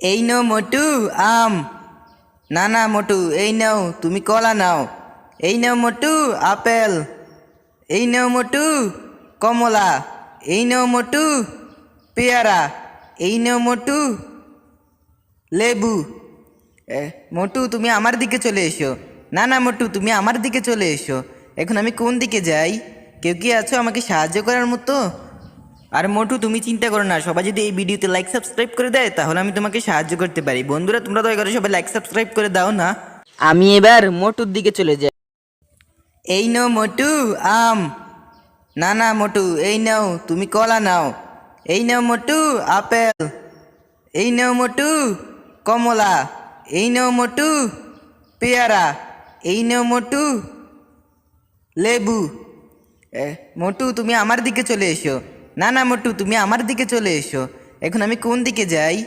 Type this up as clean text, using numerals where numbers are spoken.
এই নাও মোটু আম। না না মোটু, এই নাও তুমি কলা নাও। এই নাও মোটু আপেল। এই নাও মোটু কমলা। এই নাও মোটু পেয়ারা। এই নাও মোটু লেবু। মোটু তুমি আমার দিকে চলে এসো। না না মোটু, তুমি আমার দিকে চলে এসো। এখন আমি কোন দিকে যাই? কেউ কি আছো আমাকে সাহায্য করার মতো? আর মোটু তুমি চিন্তা করো না, সবাই যদি এই ভিডিওতে লাইক সাবস্ক্রাইব করে দেয় তাহলে আমি তোমাকে সাহায্য করতে পারি। বন্ধুরা তোমরা দয়া করে সবাই লাইক সাবস্ক্রাইব করে দাও না। আমি এবার মোটুর দিকে চলে যাই। এই নাও মোটু আম। না না মোটু, এই নাও তুমি কলা নাও। এই নাও মোটু আপেল। এই নাও মোটু কমলা। এই নাও মোটু পেয়ারা। এই নাও মোটু লেবু। মোটু তুমি আমার দিকে চলে এসো। না না মোটু, তুমি আমার দিকে চলে এসো। এখন আমি কোন দিকে যাই?